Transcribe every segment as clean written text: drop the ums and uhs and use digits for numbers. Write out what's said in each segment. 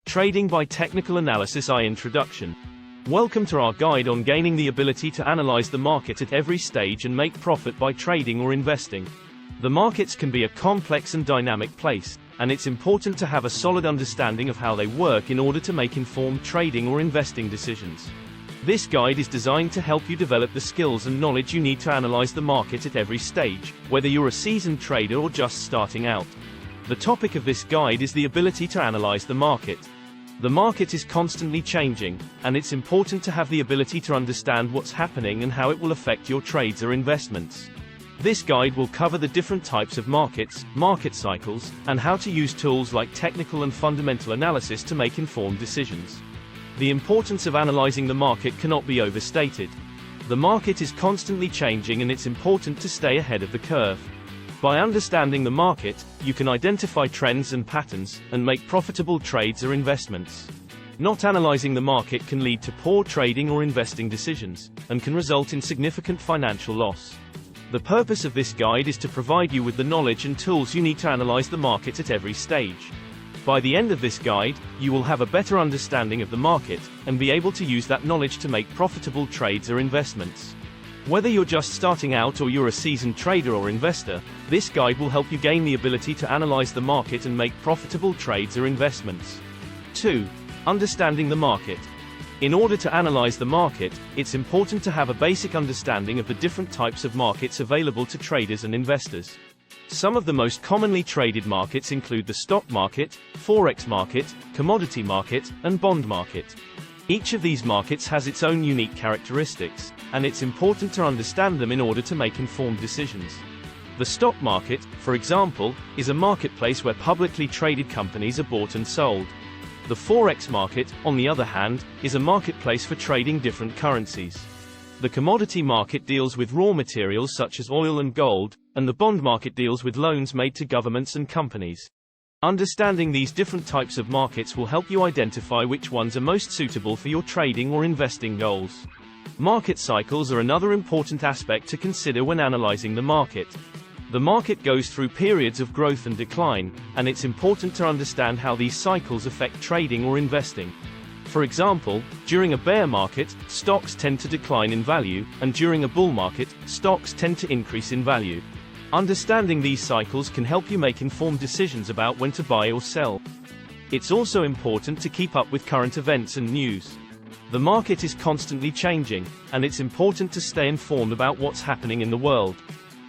Trading by Technical Analysis Introduction. Welcome to our guide on gaining the ability to analyze the market at every stage and make profit by trading or investing. The markets can be a complex and dynamic place, and it's important to have a solid understanding of how they work in order to make informed trading or investing decisions. This guide is designed to help you develop the skills and knowledge you need to analyze the market at every stage, whether you're a seasoned trader or just starting out. The topic of this guide is the ability to analyze the market. The market is constantly changing, and it's important to have the ability to understand what's happening and how it will affect your trades or investments. This guide will cover the different types of markets, market cycles, and how to use tools like technical and fundamental analysis to make informed decisions. The importance of analyzing the market cannot be overstated. The market is constantly changing and it's important to stay ahead of the curve. By understanding the market, you can identify trends and patterns, and make profitable trades or investments. Not analyzing the market can lead to poor trading or investing decisions, and can result in significant financial loss. The purpose of this guide is to provide you with the knowledge and tools you need to analyze the market at every stage. By the end of this guide, you will have a better understanding of the market, and be able to use that knowledge to make profitable trades or investments. Whether you're just starting out or you're a seasoned trader or investor, this guide will help you gain the ability to analyze the market and make profitable trades or investments. 2. Understanding the market. In order to analyze the market, it's important to have a basic understanding of the different types of markets available to traders and investors. Some of the most commonly traded markets include the stock market, forex market, commodity market, and bond market. Each of these markets has its own unique characteristics, and it's important to understand them in order to make informed decisions. The stock market, for example, is a marketplace where publicly traded companies are bought and sold. The forex market, on the other hand, is a marketplace for trading different currencies. The commodity market deals with raw materials such as oil and gold, and the bond market deals with loans made to governments and companies. Understanding these different types of markets will help you identify which ones are most suitable for your trading or investing goals. Market cycles are another important aspect to consider when analyzing the market. The market goes through periods of growth and decline, and it's important to understand how these cycles affect trading or investing. For example, during a bear market, stocks tend to decline in value, and during a bull market, stocks tend to increase in value. Understanding these cycles can help you make informed decisions about when to buy or sell. It's also important to keep up with current events and news. The market is constantly changing, and it's important to stay informed about what's happening in the world.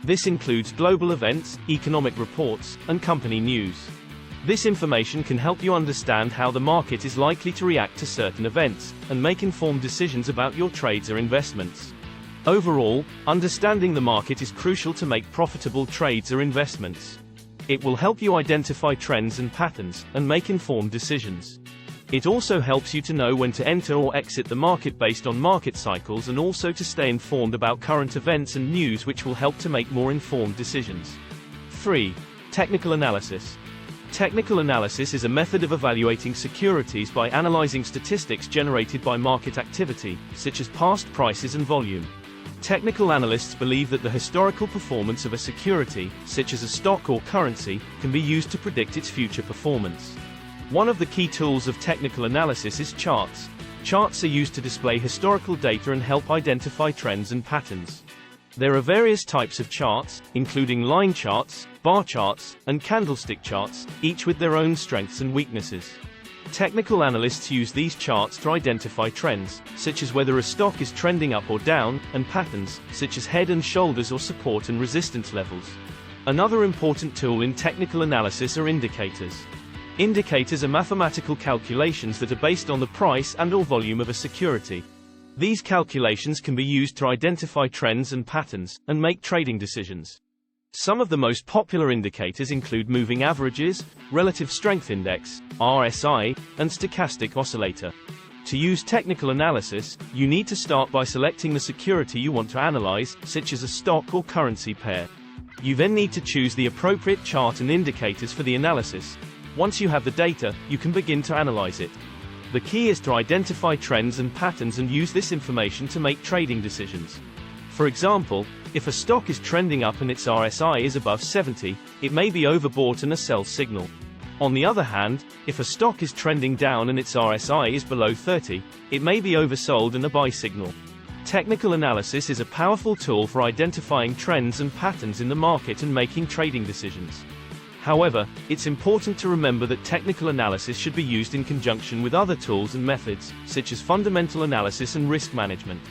This includes global events, economic reports, and company news. This information can help you understand how the market is likely to react to certain events, and make informed decisions about your trades or investments. Overall, understanding the market is crucial to make profitable trades or investments. It will help you identify trends and patterns, and make informed decisions. It also helps you to know when to enter or exit the market based on market cycles, and also to stay informed about current events and news, which will help to make more informed decisions. 3. Technical analysis. Technical analysis is a method of evaluating securities by analyzing statistics generated by market activity, such as past prices and volume. Technical analysts believe that the historical performance of a security, such as a stock or currency, can be used to predict its future performance. One of the key tools of technical analysis is charts. Charts are used to display historical data and help identify trends and patterns. There are various types of charts, including line charts, bar charts, and candlestick charts, each with their own strengths and weaknesses. Technical analysts use these charts to identify trends, such as whether a stock is trending up or down, and patterns, such as head and shoulders or support and resistance levels. Another important tool in technical analysis are indicators. Indicators are mathematical calculations that are based on the price and/or volume of a security. These calculations can be used to identify trends and patterns, and make trading decisions. Some of the most popular indicators include moving averages, relative strength index, RSI, and stochastic oscillator. To use technical analysis, you need to start by selecting the security you want to analyze, such as a stock or currency pair. You then need to choose the appropriate chart and indicators for the analysis. Once you have the data, you can begin to analyze it. The key is to identify trends and patterns and use this information to make trading decisions. For example, if a stock is trending up and its RSI is above 70, it may be overbought and a sell signal. On the other hand, if a stock is trending down and its RSI is below 30, it may be oversold and a buy signal. Technical analysis is a powerful tool for identifying trends and patterns in the market and making trading decisions. However, it's important to remember that technical analysis should be used in conjunction with other tools and methods, such as fundamental analysis and risk management.